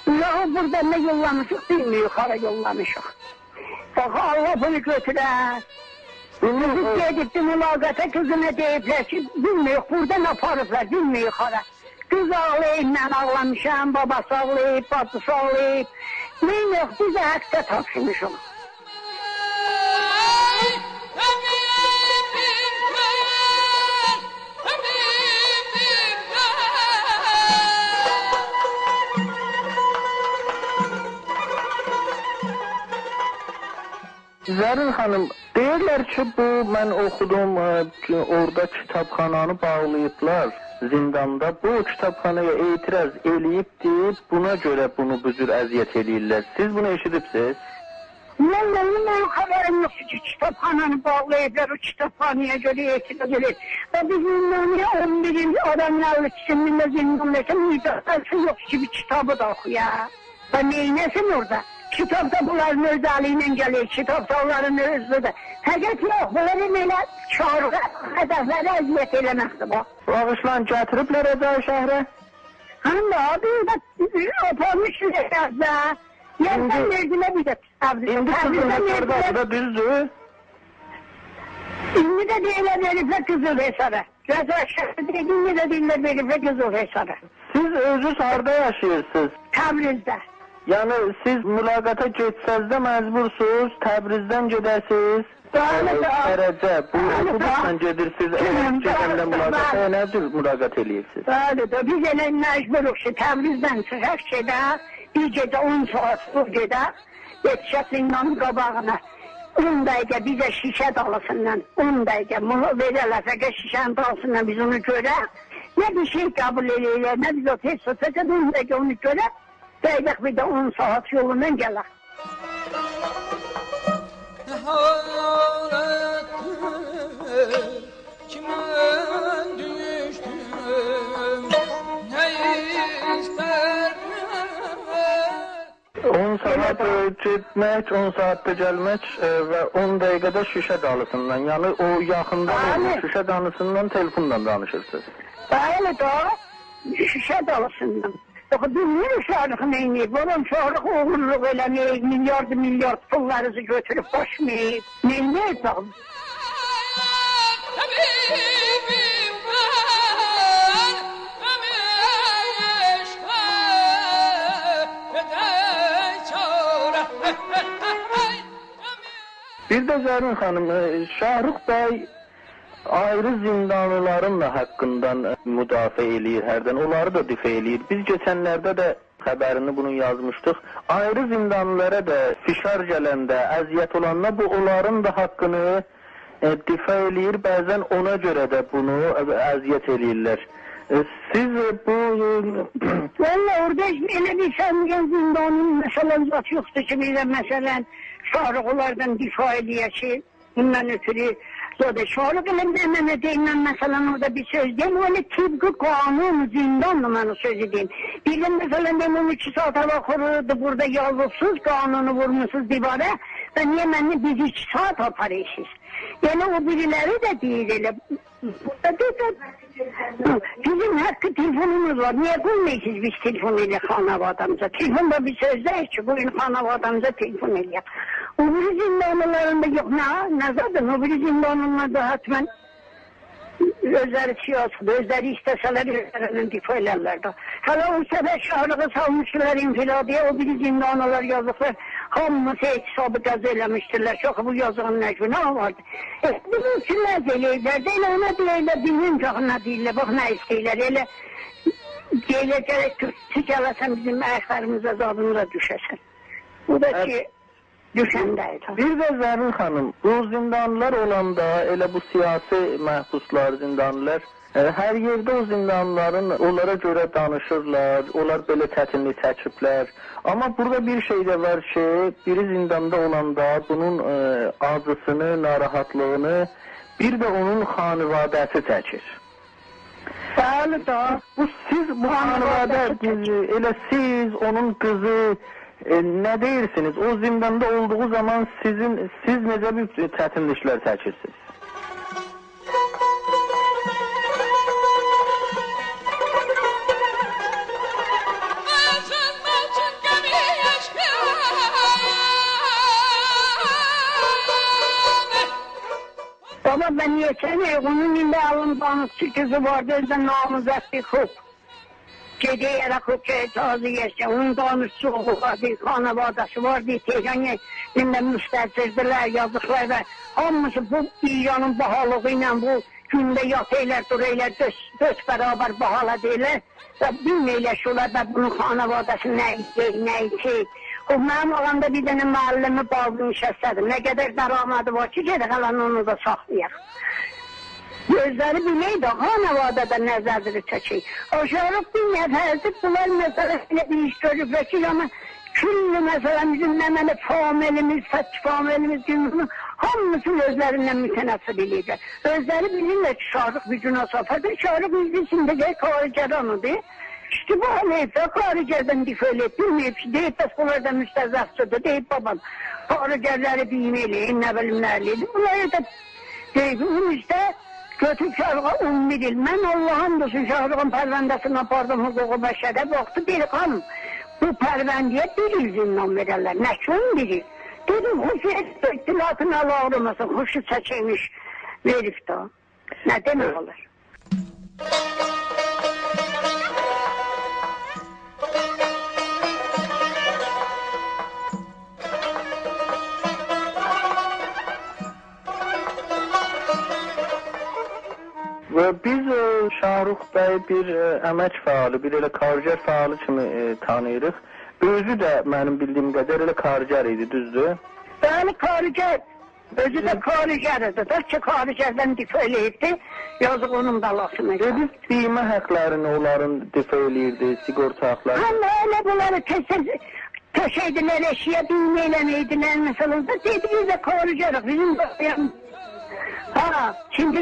Uşağı burada nə yollamışıq, bilmirik, hara yollamışıq. Bax, Allah bunu götürər. Biz gedibdi mülaqata kızına deyiblər ki, bilmirik, buradan aparıblar, bilmirik hara. Kız ağlayıb, mən ağlamışam, babası ağlayıb, bacısı ağlayıb. Bilmirik, biz də həqdə tapşımışıq. Zərin xanım, deyirlər ki, bu, mən oxudum, orada kitabxananı bağlayıblar zindanda. Bu kitabxanaya etiraz eləyibdi, buna görə bunu bu cür əziyyət eləyirlər. Siz bunu eşidibsiniz? Mən xəbərim yoxdur ki, kitabxananı bağlayıblar, o kitabxanaya görə etiraz eləyir. Və bizim 11 adamın içində zindandaysa, müdətəsi yoxdur ki, bir kitabı da oxuya. Və neynəsin orada? Kitabda bunların öz əliyle gəlir, kitabda onların özüdür. Fəqət yox, bunların elə çarığı, hədəfləri əziyyət eləməkdir bu. Bağışlan, gətiriblər Əcəl şəhərə? Həm də, bir də aparmışdır şəhərdə. Yerdən verdilər bir də. İndi Qızıl da düzdür? İndi də deyilər veriblər Qızıl Hesara. Rəza şəhərdə indi də deyilər veriblər Qızıl Hesara. Siz özünüz harada yaşayırsınız? Təbrizdə. Yəni siz mülaqata getsəz də məcbursunuz, Təbrizdən gedəsiniz. Dərəcə, bu otobusla gedirsiniz, gedəndə mülaqata, nə cür mülaqat eləyirsiniz? Bəli, biz elə məcburuq ki, Təbrizdən çıxaq gedək, bir gecə 10 saat bu gedər, yetişə zindanın qabağına. 10 dəqiqə bizə şişə dalısından, 10 dəqiqə verələr, fəqət şişənin dalısından biz onu görək. Nə bir şey qəbul eləyirlər, nə biz o tez fəqət 10 dəqiqə onu görək, dəqiq bir də 10 saat yolundan gələk. Kimden düştüm, ne ister 10 saat getmək, 10 saatda gəlmək və 10 dəqiqədə şüşə dalısından, yəni o yaxından olmuş şüşə dalısından telefonla danışırsınız. Bəli da, şüşə dalısından. Yox, bilmiyorum Şahrıxı neyniyib, oğlum Şahrıxı oğurluq eləməyib, milyard pullarınızı götürüb başmayıb, neyniyib da? Bir də Zərrin xanım, Şahrux bəy ayrı zindanlıların da haqqından müdafiə eləyir hərdən, onları da difa eləyir. Biz keçənlərdə də xəbərini bunun yazmışdıq. Ayrı zindanlılara da fişar gələndə, əziyyət olanda bu onların da haqqını difa eləyir, bəzən ona görə də bunu əziyyət eləyirlər. Siz bu... Valla orada elə bir səmgən zindanın məsələn zat yoxdur ki, bir də məsələn Şahrıqlardan difa eləyək ki, bundan ötürü zaten Şahrıq elə mənə deyilmən məsələn orada bir söz deyim, o elə tıbqı qanun zindanlı mənə sözü deyim. Bir də məsələn deyim 12 saat hava xurudu, burada yazılsız qanunu vurmuşsuz divara və niyə mənə biz 2 saat aparırsınız? Yəni o biriləri də deyir elə. Burada deyir, bizim hakkı telefonumuz var. Niye koymayız biz telefon ile xanavadamıza? Telefonda bir söz değil ki, bugün xanavadamıza telefon ile. O biri zindanlarında yok. Ne zaten o biri zindanlarda hatmen özleri siyasıdır. Özleri isteseler özlerinin difa ederlerdi. Hala o sefer Şahrıqı salmışlar infiladiye. O biri zindanlar yazıklar. Hamısı hesabı gazelemiştirler. Çok bu yazığın ne günahı vardı. Bizim için ne deyirlər? Deyirlər ona deyirlər, bilmem ki, ne deyirlər, bak ne isteyirlər. Elə deyirlər, gerek Türkçü gələsən bizim ayaklarımıza, zadımıza düşəsən. Bu da ki, düşəndəydi. Bir də Zərrin xanım, bu zindanlar olanda, elə bu siyasi məhbuslar, zindanlar, hər yerdə o zindanların onlara görə danışırlar, onlar belə çətinlik çəkiblər. Amma burada bir şey də var ki, biri zindanda olanda bunun acısını, narahatlığını bir də onun xanivadəsi çəkir. Bəli da. Siz bu xanivadə, elə siz, onun qızı nə deyirsiniz? O zindanda olduğu zaman siz necə bir çətinliklər çəkirsiniz? Baba ben yetene onun indi alındanısı kızı vardı, özden namızat bir hukuk. Gedeyerek hukukaya tarzı geçti, onun danışçı hukuku vardı, xanavadası vardı, Tehran'ya indi müstəsirdiler, yazdıklar. Hamısı bu İran'ın bahalığı ile bu günde yatıyla duruyla döz beraber bahala deyirlər. Ve bilmeyler şurada da bunun xanavadası ne içi. O mənim alanda bir dənə müəllimi bağlı şəstədir. Nə qədər dəramadı var ki, gedək alan onu da saxlayaq. Gözləri biləydi, xanavadada nəzərdiri çəkək. Aşarıq bir nəfərdir, bunlar məsələsilə bir iş görüblər ki, amma küllü məsələn bizim nəməli familimiz, familimiz gününü hamısını özlərindən mütənəffir edirlər. Özləri bilirlər ki, Şahrıq bir günah safadır, Şahrıq izlisində gəl karıcaranıdır. İşte bu haleyse xaricerden diföl ettirmeyip ki, deyip de bunlar da müstəzəfçıdır, deyip babam xaricerleri bilmeliyin, ne bilimlerliydi. Bunları da deyip, işte götür Şahrıqa 11 il. Mən Allah'ın olsun Şahrıqın pərvəndəsini apardım hukuku bəşərə, baxdı, deyir xanım, bu pərvəndiyə bir il zindan verərlər, nə ki 11 il. Dedim, xüsusiyyət itilatını ala ağrımasın, xuşu çəkilmiş verib da. Nə demək olur? Və biz Şahrux bəy bir əmək fəalı, bir elə karger fəalı kimi tanıyırıq. Özü də mənim bildiyim qədər elə karıcar idi, düzdür? Bəli, karıcar. Özü də karıcarıdır da ki, karıcardan difa eləyirdi, yazıq onun balasını. Biz bimə həqlərini onların difa eləyirdi, sigorta həqlərini. Amma elə bunları töşəydilər, eşiyə bimə eləməydilər, məsələn də dedi, biz də karıcarıq, bizim bayan. Ha, şimdi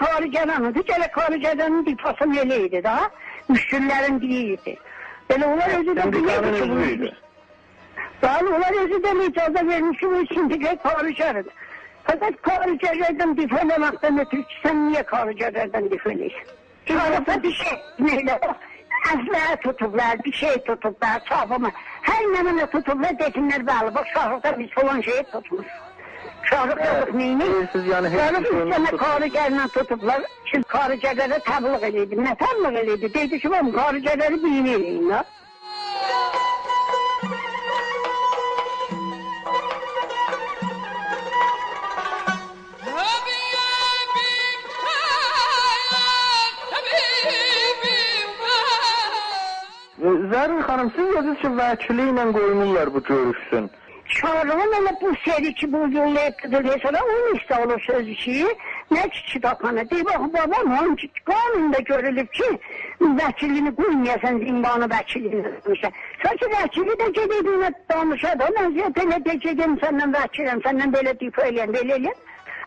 karıcaranıdır, gələ karıcaranın difasını eləydi da, müşküllərin deyirdi. Elə onlar özü də bilirdi. Bəli, onlar özü də icazə vermiş ki, şimdi karıcarıdır. Fakat karıcarlardan difa eləməkdən ötürü ki, sən niyə karıcarlardan difa eləyirsən? Çağırsa bir şey, neyle? Əzməyə tutublar, bir şey tutublar, çapımı. Hər nəmənə tutublar, desinlər, bəli, bak şahlıqda biz falan şeyi tutmuş. Şahlık yoxluq neyini? Şahlık üstəmə karıcarla tutublar, siz karıcarlara təbliğ eləydi. Nə təbliğ eləydi? Deydi ki, ben karıcarları bilini eləyim ya. Zərrin xanım, siz yazırsınız ki, vəkili ilə qoymurlar bu görüşsün. Çağrı'nın elə bu seri ki, bu yollayıbdır sonra onun işte olur sözü ki, nə ki kitapxana. Deyib, babam, onun ki, qanunda görülüb ki, vəkilini qoymayasan, zindanı vəkilini qoymayasan. Sanki vəkili də gedib, danışa da, məziyyət elə deyəcəyəm, səndən vəkiləm, səndən belə difa eləyən, belə eləyən.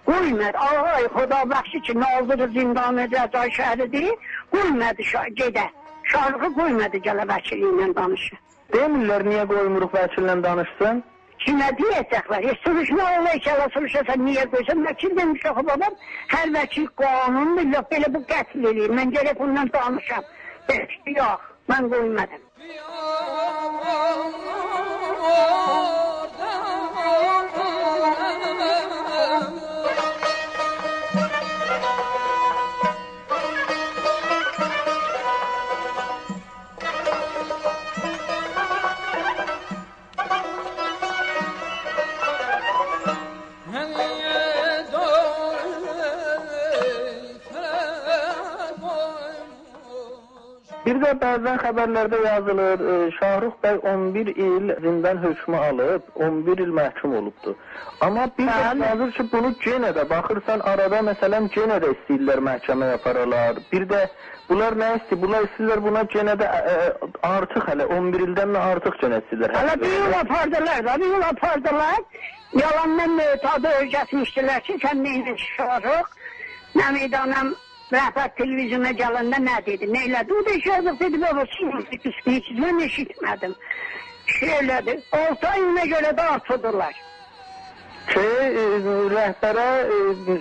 Qoymadı, ay, xuda bəxşi ki, nə oldu zindanı, Rəza şəhəridir, qoymadı gedə. Şahlığı qoymadı gələ vəkili ilə danışa. Demirlər, niyə qoymuruq vəkillə danışsın? Kimə deyəcəklər? Sürüşmə olayı ki, sürüşəsən, niyə qoysan? Vəkil demiş, axı babam, hər vəkil qanundur, yox, belə bu qətl eləyir, mən gələk bundan danışam. Yox, mən qoymadım. Bir də bəzən xəbərlərdə yazılır, Şahrux bəy 11 il zindan hökmü alıb, 11 il məhkum olubdur. Amma bir də yazır ki, bunu yenə də baxırsan, arada məsələn yenə də istəyirlər məhkəməyə aparalar. Bir də bunlar nə istəyir? Bunlar istəyirlər buna yenə də artıq hələ 11 ildən də artıq yenə istəyirlər. Hələ bir yıl apardılar da, bir yıl apardılar. Yalandan tadı öyrətmişdilər ki, sən neyini Şahrux? Nə meydanam rəhbər televizyona gələndə nə dedi, nə elədi? O da Şahrux dedi, baba, siz mən eşitmədim. Şeylədi, 6 ayına görə də artırdılar. Rəhbərə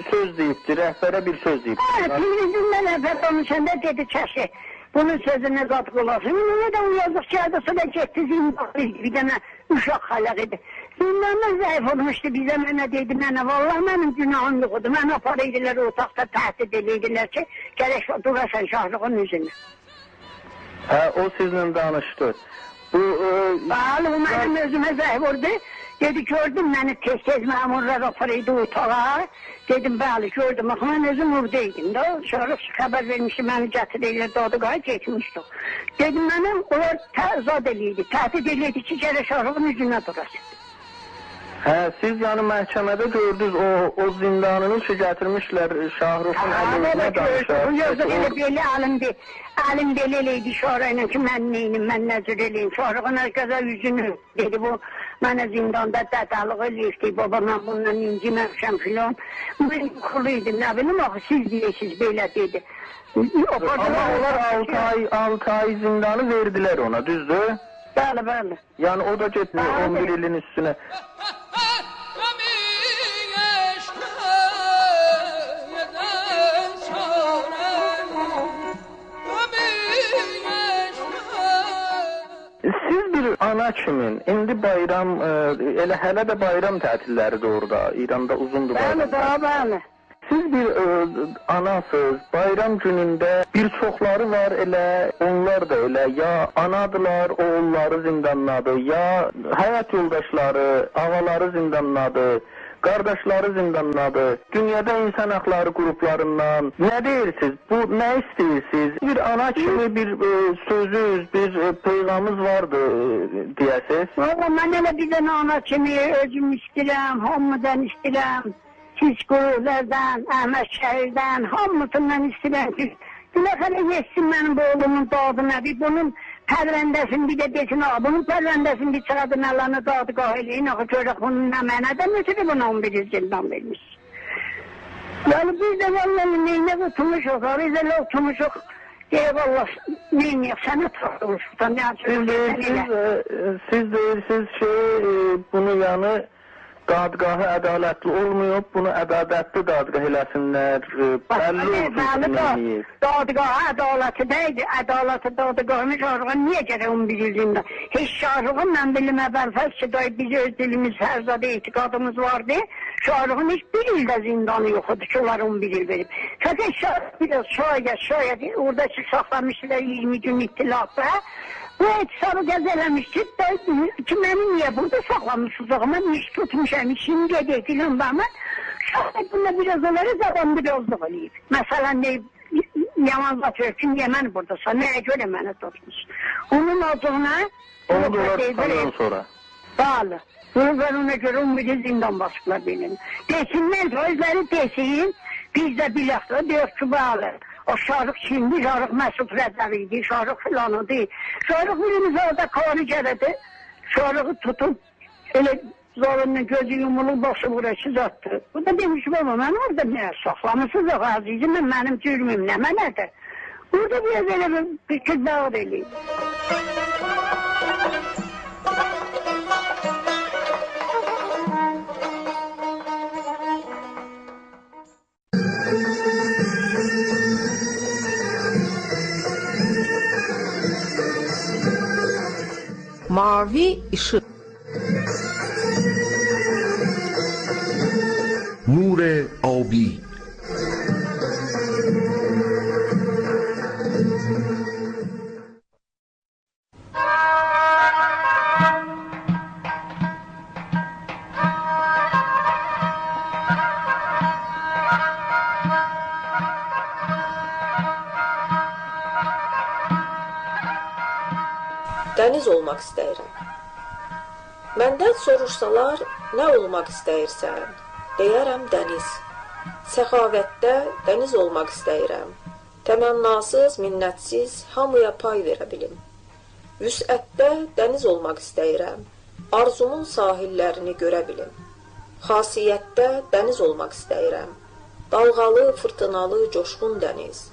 söz deyibdir, rəhbərə bir söz deyibdir. Televizyonda rəhbər danışanda dedi kəşi, bunun sözünə zat qolasın. Nə də o yazıq kağıdası da getdi, zindanlı bir dənə uşaq xalaq idi. Zindanlar zəif olmuşdu, bizə mənə deydi, mənə, vallahi mənim günahım yoxudur. Mən aparaydılar, otaqda təhdid edirdilər ki, gələk durasan Şahruxun üzünə. Hə, o sizlə danışdı. Bəli, o mənim özümə zəif oldu. Dedi, gördüm məni tez-tez məmurlar aparaydı otağa. Dedim, bəli, gördüm, axı mən özüm oradaydım da. Şahrux xəbər vermişdi, məni gətirirlər, dadıqaya getmişdi. Dedim, mənim, onlar zad eləydi, təhdid eləydi ki, gələk Şahruxun üzünə durasın. Hə, siz yəni məhkəmədə gördünüz, o zindanını ki, gətirmişlər Şahruxun əleyhinə danışar. Bu yazıq elə belə alimdir. Alim belə eləydi Şahra ilə ki, mən neynim, mən nəzir eləyim. Şahruxun ərkəzə üzünü dedi, bu mənə zindanda dədalıq eləyirdi, baba, mən bundan inciməmişəm filan. Mən yuxuluydım, nə bilim, axı siz deyirsiniz, belə dedi. Amma onlar 6 ay zindanı verdilər ona, düzdür? Bəli, bəli. Yəni o da getmir 11 ilin üstünə. Siz bir ana kimin, indi bayram, elə hələ də bayram tətilləridir orada, İranda uzundur bayram. Bəli, bəli. Siz bir anasız, bayram günündə bir çoxları var elə, onlar da elə, ya anadılar, oğulları zindanladır, ya həyat yoldaşları, ağaları zindanladır. qardaşları zindandadır. Dünyada insan haqları qruplarından nə deyirsiniz? Bu nə istəyirsiniz? Bir ana kimi bir sözünüz, bir peyğamınız vardı deyəsiniz. Valla mən elə bir dənə ana kimi özüm istəyirəm, hamıdan istəyirəm. Siz qururlardan, Əhməd Şəhirdən, hamısından istəyirəm ki, Güləxələ yetsin mənim bu oğlumun dadına, bir bunun pərvəndəsini bir də desin, bunun pərvəndəsini bir çıxadın Allah'ını dadı qahiliyin, axı görək bunun nə mənədən ötürü buna 11 ildən vermiş. Yəni biz də vallahi neynə oturmuşuq, biz elə oturmuşuq, deyək Allah, neynəyək, sənə tutmuşuqdan, siz deyirsiniz ki, bunu yəni dadgahı ədalətli olmuyor, bunu ədalətli dadgah eləsinlər, bəlli olsun neyir. Dadgahı ədalətidəydi, ədalətli dadgahını Şahrıqın niyə gərək 11 ilində? Heç Şahrıqın mən bilim əvvəlfəz ki, biz öz dilimiz, hərzadə etiqadımız vardı, Şahrıqın heç bir ildə zindanı yoxudur ki, onlar 11 il verib. Fəqət Şahrıq biraz şayət, orada ki, saxlamışlar 20 gün ittilafı, bu etisabı qəzələmiş ki, məni niyə burada saxlamışsınız, mən iş tutmuşam, işini gedək, filan bağımı, şahit bunda biraz onları zaban birazlıq eləyib. Məsələn, yaman zatıyor ki, niyə məni buradasa, nəyə görə məni tutmuş. Onun adına, onu dolar tutandan sonra. Bağlı. Bunu ben ona göre 11 zindan basıqlar benim. Desinlər ki, özləri desin, biz də biləkdə deyək ki, bağlı. O Şahrıq kimdir? Şahrıq Məsud Rəzəviydi, Şahrıq filanıdır. Şahrıq birimiz orada karicərədir. Şahrığı tutub, elə zorunun gözü yumulu başı vurası zattır. Bu da demişim ama mən orada nə saxlamışsınız o azizim, mənim cürmüm nə mənədir. Burada biraz elə bir kürdağır eləyim. Mavi ışık. نور آبی Dəniz olmaq istəyirəm. Məndən soruşsalar, nə olmaq istəyirsən? Deyərəm dəniz. Səxavətdə dəniz olmaq istəyirəm. Təmənnasız, minnətsiz, hamıya pay verə bilim. Vüsətdə dəniz olmaq istəyirəm. Arzumun sahillərini görə bilim. Xasiyyətdə dəniz olmaq istəyirəm. Dalğalı, fırtınalı, coşqun dəniz.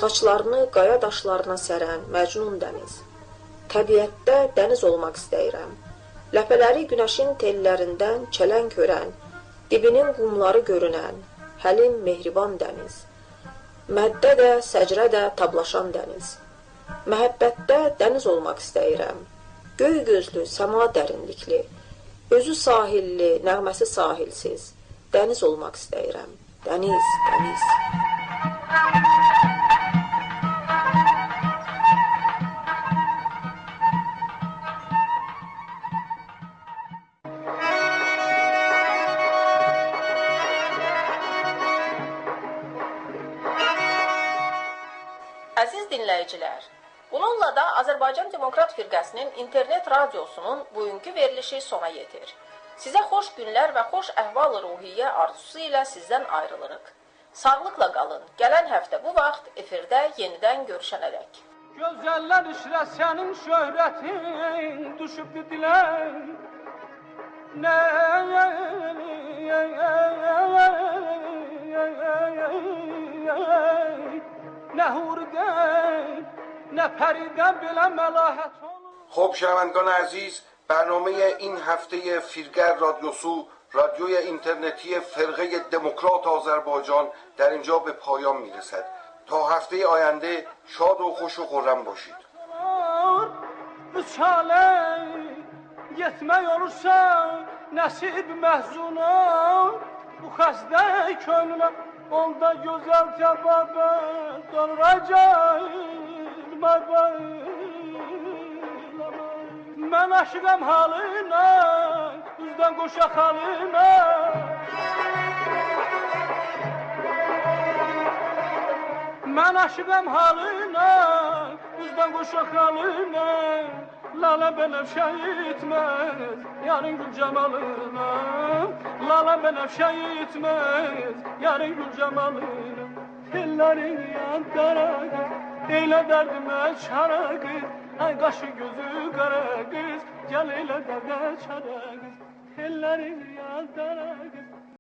Saçlarını qaya daşlarına sərən məcnun dəniz. Təbiətdə dəniz olmaq istəyirəm. Ləpələri günəşin tellərindən çələng hörən, dibinin qumları görünən, həlim, mehriban dəniz. Məddə də, səcrə də tablaşan dəniz. Məhəbbətdə dəniz olmaq istəyirəm. Göy gözlü, səma dərinlikli, özü sahilli, nəğməsi sahilsiz. Dəniz olmaq istəyirəm. Dəniz, dəniz. Əziz dinləyicilər, bununla da Azərbaycan Demokrat Firqəsinin internet radiosunun bugünkü verilişi sona yetir. Sizə xoş günlər və xoş əhval-ruhiyyə arzusu ilə sizdən ayrılırıq. Sağlıqla qalın. Gələn həftə bu vaxt efirdə yenidən görüşənədək. Gözəller işrə sənin şöhrətin düşüb dilən. نه هوردن نه پریدن بلا ملاحت. خب شنوندگان عزیز، برنامه این هفته فیلگر رادیوسو، رادیوی اینترنتی فرقه دموکرات آذربایجان در اینجا به پایان میرسد. تا هفته آینده شاد و خوش و خرم باشید. Yetmək olursa nəsib məhzuna, bu xəstə könlünə onda gözəl təbəbət qalıracaq mən aşıqam halına, üzdən qoşaq halına. Ben aşığım halına, bizden kuşak halına. Lala benefşe itmez, yarın gül cemalına. Lala benefşe itmez, yarın gül cemalına. Tellerin yan kara kız, eyle derdime çara kız. Ay kaşı gözü kara kız, gel eyle derdime çara kız. Tellerin yan kara kız.